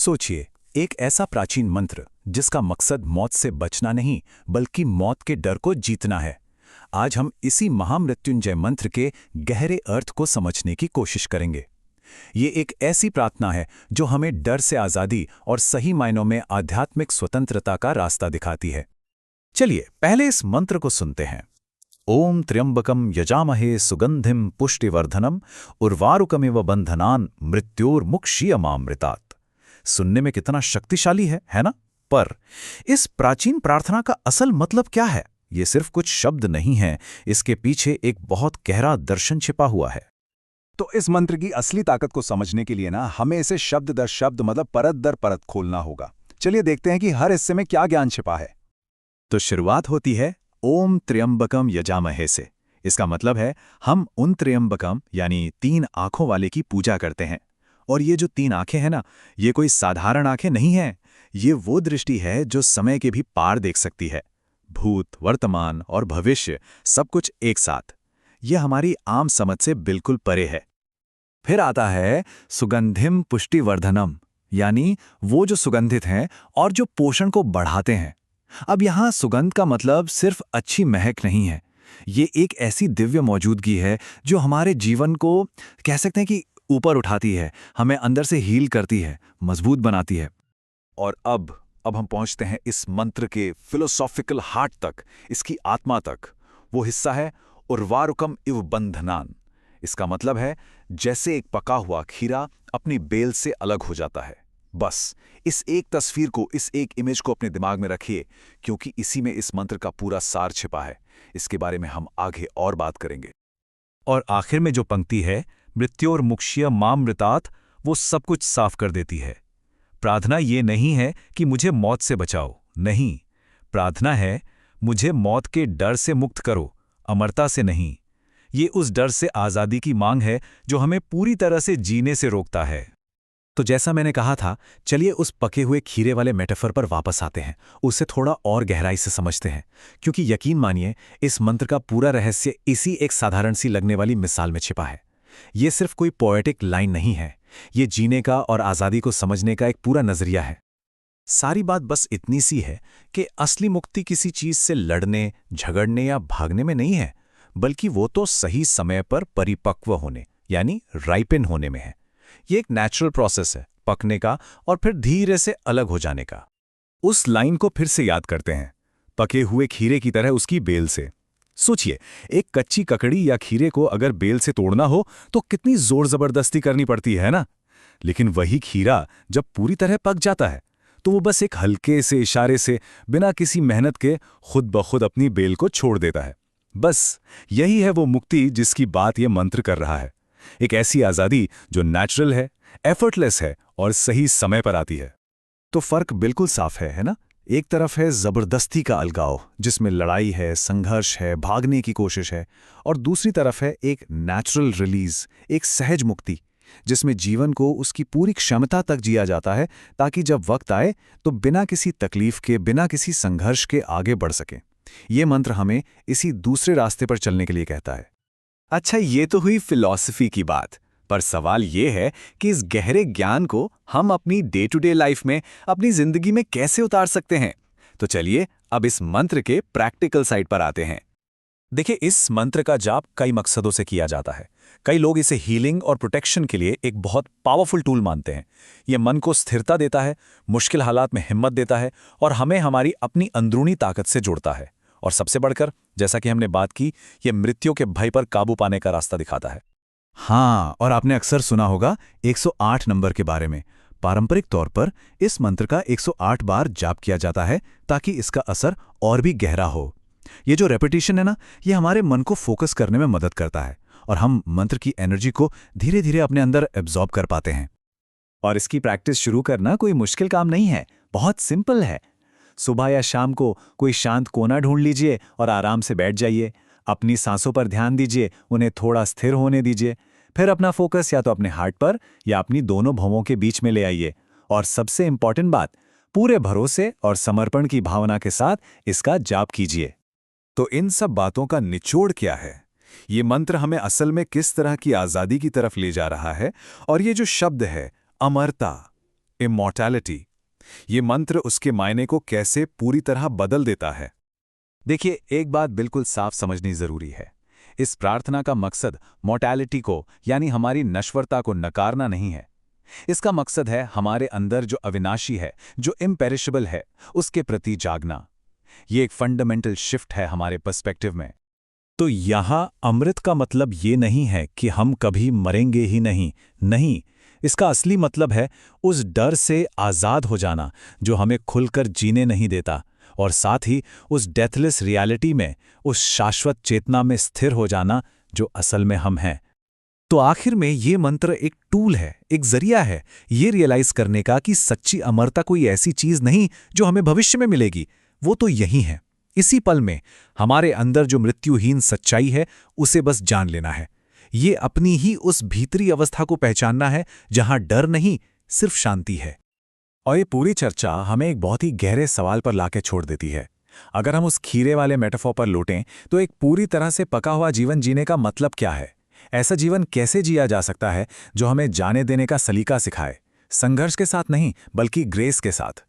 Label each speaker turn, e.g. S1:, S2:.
S1: सोचिए, एक ऐसा प्राचीन मंत्र जिसका मकसद मौत से बचना नहीं बल्कि मौत के डर को जीतना है। आज हम इसी महामृत्युंजय मंत्र के गहरे अर्थ को समझने की कोशिश करेंगे। ये एक ऐसी प्रार्थना है जो हमें डर से आज़ादी और सही मायनों में आध्यात्मिक स्वतंत्रता का रास्ता दिखाती है। चलिए पहले इस मंत्र को सुनते हैं। ओम त्र्यंबकम यजामहे सुगंधिम पुष्टिवर्धनम उर्वारुकमिव बंधनान मृत्योर्मुक्षीयमामृतात्। सुनने में कितना शक्तिशाली है ना? पर इस प्राचीन प्रार्थना का असल मतलब क्या है? ये सिर्फ कुछ शब्द नहीं है, इसके पीछे एक बहुत गहरा दर्शन छिपा हुआ है।
S2: तो इस मंत्र की असली ताकत को समझने के लिए हमें इसे शब्द दर शब्द मतलब परत दर परत खोलना होगा। चलिए देखते हैं कि हर हिस्से में क्या ज्ञान छिपा है।
S1: तो शुरुआत होती है ओम त्र्यंबकम यजामहे से। इसका मतलब है हम उन त्र्यंबकम यानी 3 आंखों वाले की पूजा करते हैं। और ये जो 3 आंखें हैं ना, ये कोई साधारण आंखें नहीं हैं। ये वो दृष्टि है जो समय के भी पार देख सकती है। भूत, वर्तमान और भविष्य सब कुछ एक साथ। ये हमारी आम समझ से बिल्कुल परे है। फिर आता है सुगंधिम पुष्टिवर्धनम, यानी वो जो सुगंधित हैं और जो पोषण को बढ़ाते हैं। अब यहाँ सुगंध का मतलब सिर्फ अच्छी महक नहीं है। ये एक ऐसी दिव्य मौजूदगी है जो हमारे जीवन को कह सकते हैं कि ऊपर उठाती है, हमें अंदर से हील करती है, मजबूत बनाती है।
S2: और अब हम पहुंचते हैं इस मंत्र के फिलोसॉफिकल हार्ट तक, इसकी आत्मा तक। वो हिस्सा है उर्वारुकम इव बंधनान। इसका मतलब है जैसे एक पका हुआ खीरा अपनी बेल से अलग हो जाता है। बस इस एक तस्वीर को, इस एक इमेज को अपने दिमाग में रखिए, क्योंकि इसी में इस मंत्र का पूरा सार छिपा है। इसके बारे में हम आगे और बात करेंगे।
S1: और आखिर में जो पंक्ति है मृत्योर्मुक्षीयमामृतात्, वो सब कुछ साफ कर देती है। प्रार्थना ये नहीं है कि मुझे मौत से बचाओ, नहीं। प्रार्थना है मुझे मौत के डर से मुक्त करो, अमरता से नहीं। ये उस डर से आज़ादी की मांग है जो हमें पूरी तरह से जीने से रोकता है। तो जैसा मैंने कहा था, चलिए उस पके हुए खीरे वाले मेटाफर पर वापस आते हैं, उसे थोड़ा और गहराई से समझते हैं। क्योंकि यकीन मानिए, इस मंत्र का पूरा रहस्य इसी एक साधारण सी लगने वाली मिसाल में छिपा है। ये सिर्फ कोई पोएटिक लाइन नहीं है, ये जीने का और आज़ादी को समझने का एक पूरा नजरिया है। सारी बात बस इतनी सी है कि असली मुक्ति किसी चीज से लड़ने, झगड़ने या भागने में नहीं है, बल्कि वो तो सही समय पर परिपक्व होने यानी राइपन होने में है। ये एक नेचुरल प्रोसेस है, पकने का और फिर धीरे से अलग हो जाने का। उस लाइन को फिर से याद करते हैं, पके हुए खीरे की तरह उसकी बेल से। सोचिए, एक कच्ची ककड़ी या खीरे को अगर बेल से तोड़ना हो तो कितनी जोर जबरदस्ती करनी पड़ती है ना। लेकिन वही खीरा जब पूरी तरह पक जाता है तो वो बस एक हल्के से इशारे से, बिना किसी मेहनत के, खुद ब खुद अपनी बेल को छोड़ देता है। बस यही है वो मुक्ति जिसकी बात ये मंत्र कर रहा है। एक ऐसी आज़ादी जो नेचुरल है, एफर्टलेस है और सही समय पर आती है। तो फर्क बिल्कुल साफ है ना? एक तरफ है जबरदस्ती का अलगाव, जिसमें लड़ाई है, संघर्ष है, भागने की कोशिश है, और दूसरी तरफ है एक नेचुरल रिलीज, एक सहज मुक्ति, जिसमें जीवन को उसकी पूरी क्षमता तक जिया जाता है, ताकि जब वक्त आए तो बिना किसी तकलीफ के, बिना किसी संघर्ष के आगे बढ़ सके। ये मंत्र हमें इसी दूसरे रास्ते पर चलने के लिए कहता है। अच्छा, ये तो हुई फिलॉसफी की बात, पर सवाल ये है कि इस गहरे ज्ञान को हम अपनी डे टू डे लाइफ में, अपनी जिंदगी में कैसे उतार सकते हैं? तो चलिए अब इस मंत्र के प्रैक्टिकल साइड पर आते हैं। देखिए, इस मंत्र का जाप कई मकसदों से किया जाता है। कई लोग इसे हीलिंग और प्रोटेक्शन के लिए एक बहुत पावरफुल टूल मानते हैं। ये मन को स्थिरता देता है, मुश्किल हालात में हिम्मत देता है और हमें हमारी अपनी अंदरूनी ताकत से जोड़ता है। और सबसे बढ़कर, जैसा कि हमने बात की, ये मृत्यु के भय पर काबू पाने का रास्ता दिखाता है। हाँ, और आपने अक्सर सुना होगा 108 नंबर के बारे में। पारंपरिक तौर पर इस मंत्र का 108 बार जाप किया जाता है ताकि इसका असर और भी गहरा हो। ये जो रेपिटेशन है ना, ये हमारे मन को फोकस करने में मदद करता है और हम मंत्र की एनर्जी को धीरे धीरे अपने अंदर एब्जॉर्ब कर पाते हैं। और इसकी प्रैक्टिस शुरू करना कोई मुश्किल काम नहीं है, बहुत सिंपल है। सुबह या शाम को कोई शांत कोना ढूंढ लीजिए और आराम से बैठ जाइए। अपनी सांसों पर ध्यान दीजिए, उन्हें थोड़ा स्थिर होने दीजिए। फिर अपना फोकस या तो अपने हार्ट पर या अपनी दोनों भौहों के बीच में ले आइए। और सबसे इंपॉर्टेंट बात, पूरे भरोसे और समर्पण की भावना के साथ इसका जाप कीजिए। तो इन सब बातों का निचोड़ क्या है? ये मंत्र हमें असल में किस तरह की आज़ादी की तरफ ले जा रहा है? और ये जो शब्द है अमरता,
S2: इमॉर्टैलिटी। ये मंत्र उसके मायने को कैसे पूरी तरह बदल देता है।
S1: देखिए, एक बात बिल्कुल साफ समझनी जरूरी है। इस प्रार्थना का मकसद मॉर्टैलिटी को, यानी हमारी नश्वरता को नकारना नहीं है। इसका मकसद है हमारे अंदर जो अविनाशी है, जो इम्पेरिशेबल है, उसके प्रति जागना। ये एक फंडामेंटल शिफ्ट है हमारे पर्सपेक्टिव में। तो यहाँ अमृत का मतलब ये नहीं है कि हम कभी मरेंगे ही नहीं, इसका असली मतलब है उस डर से आज़ाद हो जाना जो हमें खुलकर जीने नहीं देता, और साथ ही उस डेथलेस रियलिटी में, उस शाश्वत चेतना में स्थिर हो जाना जो असल में हम हैं। तो आखिर में ये मंत्र एक टूल है, एक जरिया है ये रियलाइज करने का कि सच्ची अमरता कोई ऐसी चीज नहीं जो हमें भविष्य में मिलेगी, वो तो यही है, इसी पल में। हमारे अंदर जो मृत्युहीन सच्चाई है उसे बस जान लेना है। ये अपनी ही उस भीतरी अवस्था को पहचानना है जहां डर नहीं, सिर्फ शांति है। और ये पूरी चर्चा हमें एक बहुत ही गहरे सवाल पर लाके छोड़ देती है। अगर हम उस खीरे वाले मेटाफोर पर लौटें तो एक पूरी तरह से पका हुआ जीवन जीने का मतलब क्या है? ऐसा जीवन कैसे जिया जा सकता है जो हमें जाने देने का सलीका सिखाए, संघर्ष के साथ नहीं बल्कि ग्रेस के साथ?